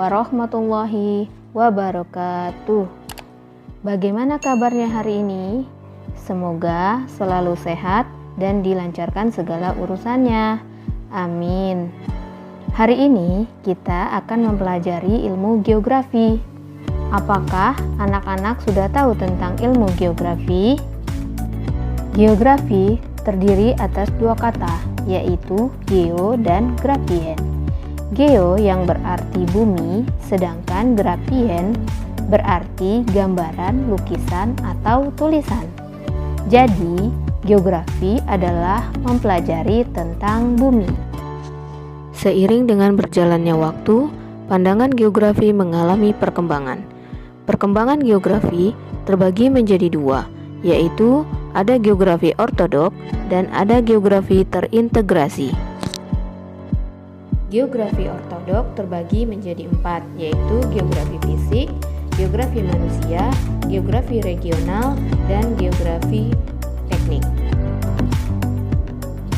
warahmatullahi wabarakatuh. Bagaimana kabarnya hari ini? Semoga selalu sehat dan dilancarkan segala urusannya. Amin. Hari ini kita akan mempelajari ilmu geografi. Apakah anak-anak sudah tahu tentang ilmu geografi? Geografi terdiri atas dua kata, yaitu geo dan grafien. Geo yang berarti bumi, sedangkan grafien berarti gambaran, lukisan, atau tulisan. Jadi, geografi adalah mempelajari tentang bumi. Seiring dengan berjalannya waktu, pandangan geografi mengalami perkembangan. Perkembangan geografi terbagi menjadi dua, yaitu ada geografi ortodok dan ada geografi terintegrasi. Geografi ortodok terbagi menjadi empat, yaitu geografi fisik, geografi manusia, geografi regional, dan geografi teknik.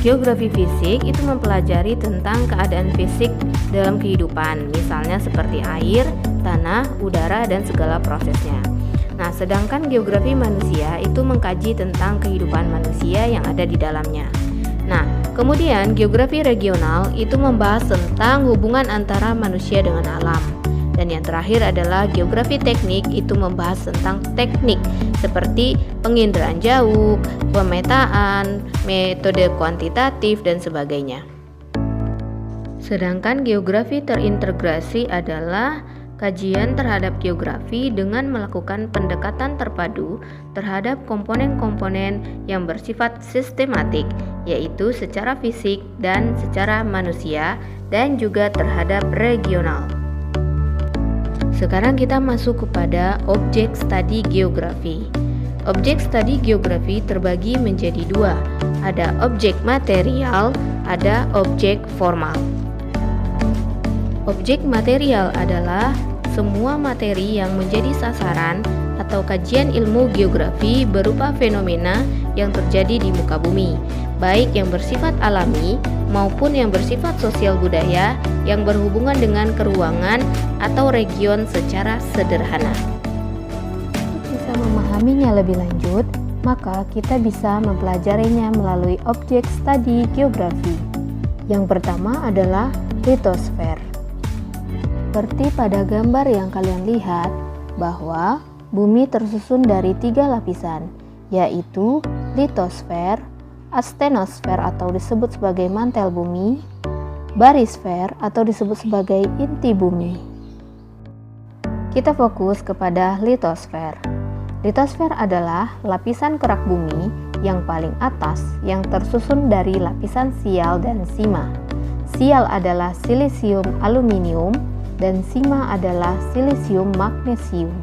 Geografi fisik itu mempelajari tentang keadaan fisik dalam kehidupan, misalnya seperti air, tanah, udara, dan segala prosesnya. Nah, sedangkan geografi manusia itu mengkaji tentang kehidupan manusia yang ada di dalamnya. Nah, kemudian geografi regional itu membahas tentang hubungan antara manusia dengan alam. Dan yang terakhir adalah geografi teknik, itu membahas tentang teknik seperti penginderaan jauh, pemetaan, metode kuantitatif, dan sebagainya. Sedangkan geografi terintegrasi adalah kajian terhadap geografi dengan melakukan pendekatan terpadu terhadap komponen-komponen yang bersifat sistematik, yaitu secara fisik dan secara manusia, dan juga terhadap regional. Sekarang kita masuk kepada objek studi geografi. Objek studi geografi terbagi menjadi dua, ada objek material, ada objek formal. Objek material adalah semua materi yang menjadi sasaran atau kajian ilmu geografi berupa fenomena yang terjadi di muka bumi, baik yang bersifat alami maupun yang bersifat sosial budaya yang berhubungan dengan keruangan atau region secara sederhana. Untuk bisa memahaminya lebih lanjut, maka kita bisa mempelajarinya melalui objek studi geografi. Yang pertama adalah litosfer. Seperti pada gambar yang kalian lihat, bahwa bumi tersusun dari 3 lapisan, yaitu litosfer, astenosfer atau disebut sebagai mantel bumi, barisfer atau disebut sebagai inti bumi. Kita fokus kepada litosfer. Litosfer adalah lapisan kerak bumi yang paling atas yang tersusun dari lapisan sial dan sima. Sial adalah silisium aluminium dan sima adalah silisium magnesium.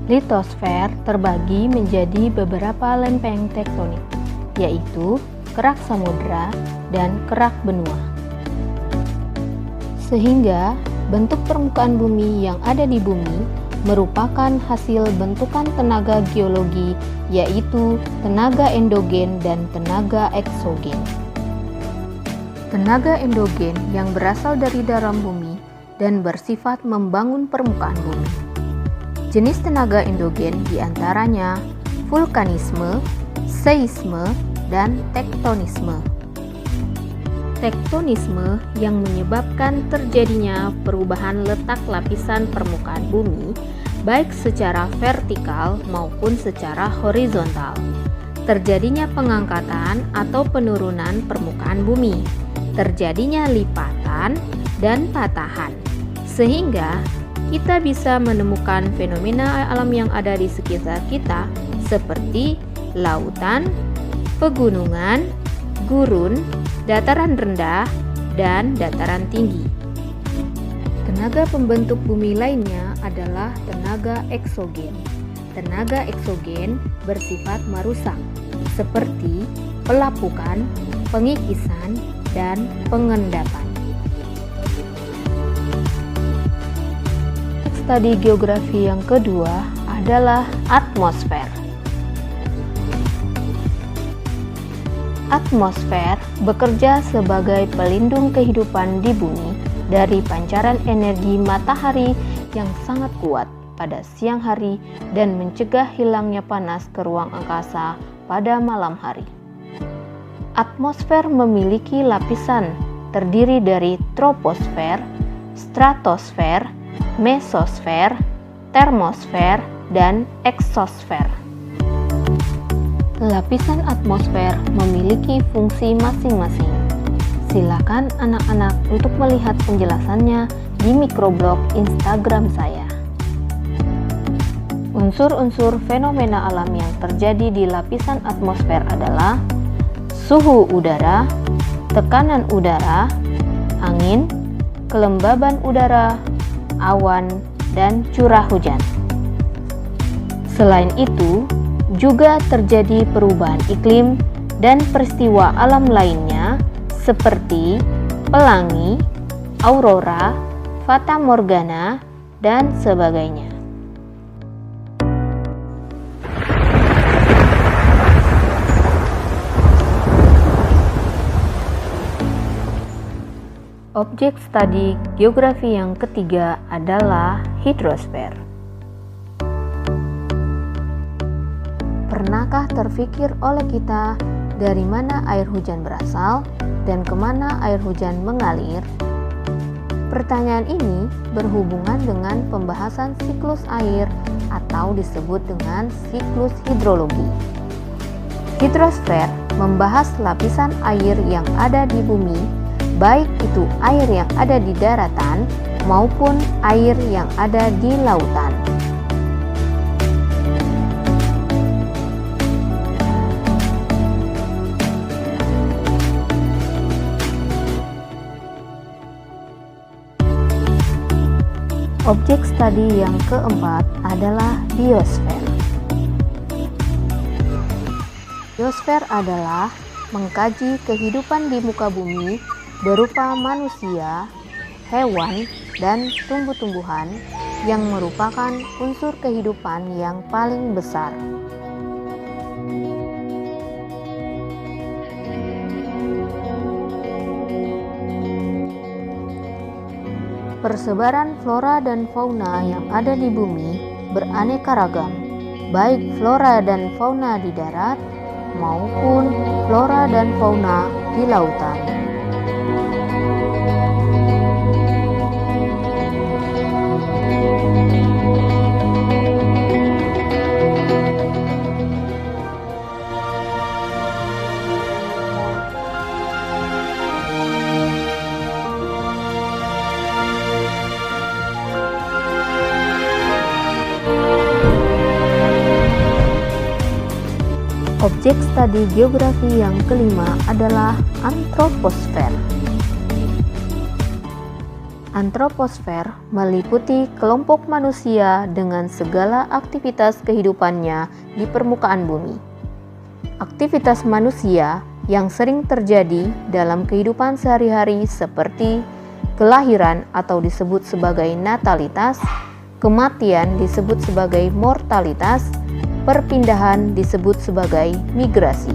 Litosfer terbagi menjadi beberapa lempeng tektonik, yaitu kerak samudra dan kerak benua. Sehingga bentuk permukaan bumi yang ada di bumi merupakan hasil bentukan tenaga geologi, yaitu tenaga endogen dan tenaga eksogen. Tenaga endogen yang berasal dari dalam bumi dan bersifat membangun permukaan bumi. Jenis tenaga endogen diantaranya vulkanisme, seisme, dan tektonisme. Tektonisme yang menyebabkan terjadinya perubahan letak lapisan permukaan bumi baik secara vertikal maupun secara horizontal. Terjadinya pengangkatan atau penurunan permukaan bumi, terjadinya lipatan dan patahan, sehingga kita bisa menemukan fenomena alam yang ada di sekitar kita seperti lautan, pegunungan, gurun, dataran rendah, dan dataran tinggi. Tenaga pembentuk bumi lainnya adalah tenaga eksogen. Tenaga eksogen bersifat merusak, seperti pelapukan, pengikisan, dan pengendapan. Studi geografi yang kedua adalah atmosfer. Atmosfer bekerja sebagai pelindung kehidupan di bumi dari pancaran energi matahari yang sangat kuat pada siang hari dan mencegah hilangnya panas ke ruang angkasa pada malam hari. Atmosfer memiliki lapisan terdiri dari troposfer, stratosfer, mesosfer, termosfer, dan eksosfer. Lapisan atmosfer memiliki fungsi masing-masing. Silakan anak-anak untuk melihat penjelasannya di microblog Instagram saya. Unsur-unsur fenomena alam yang terjadi di lapisan atmosfer adalah suhu udara, tekanan udara, angin, kelembaban udara, awan, dan curah hujan. Selain itu, juga terjadi perubahan iklim dan peristiwa alam lainnya seperti pelangi, aurora, fata morgana, dan sebagainya. Objek studi geografi yang ketiga adalah hidrosfer. Pernahkah terfikir oleh kita dari mana air hujan berasal dan kemana air hujan mengalir? Pertanyaan ini berhubungan dengan pembahasan siklus air atau disebut dengan siklus hidrologi. Hidrosfer membahas lapisan air yang ada di bumi, baik itu air yang ada di daratan maupun air yang ada di lautan. Objek studi yang keempat adalah biosfer. Biosfer adalah mengkaji kehidupan di muka bumi berupa manusia, hewan, dan tumbuh-tumbuhan yang merupakan unsur kehidupan yang paling besar. Persebaran flora dan fauna yang ada di bumi beraneka ragam, baik flora dan fauna di darat maupun flora dan fauna di lautan. Objek studi geografi yang kelima adalah antroposfer. Antroposfer meliputi kelompok manusia dengan segala aktivitas kehidupannya di permukaan bumi. Aktivitas manusia yang sering terjadi dalam kehidupan sehari-hari seperti kelahiran atau disebut sebagai natalitas, kematian disebut sebagai mortalitas, perpindahan disebut sebagai migrasi.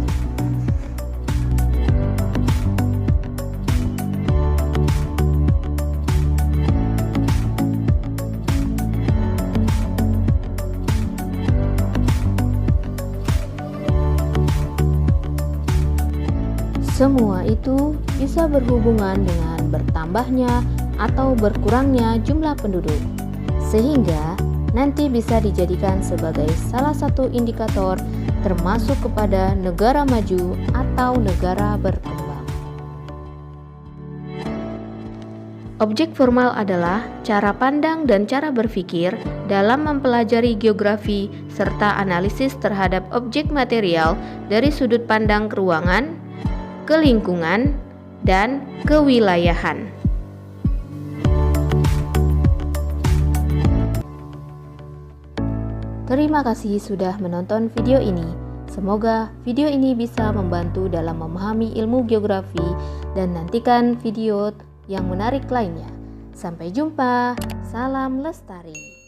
Semua itu bisa berhubungan dengan bertambahnya atau berkurangnya jumlah penduduk, sehingga nanti bisa dijadikan sebagai salah satu indikator termasuk kepada negara maju atau negara berkembang. Objek formal adalah cara pandang dan cara berpikir dalam mempelajari geografi serta analisis terhadap objek material dari sudut pandang keruangan, kelingkungan, dan kewilayahan. Terima kasih sudah menonton video ini. Semoga video ini bisa membantu dalam memahami ilmu geografi dan nantikan video yang menarik lainnya. Sampai jumpa, salam lestari.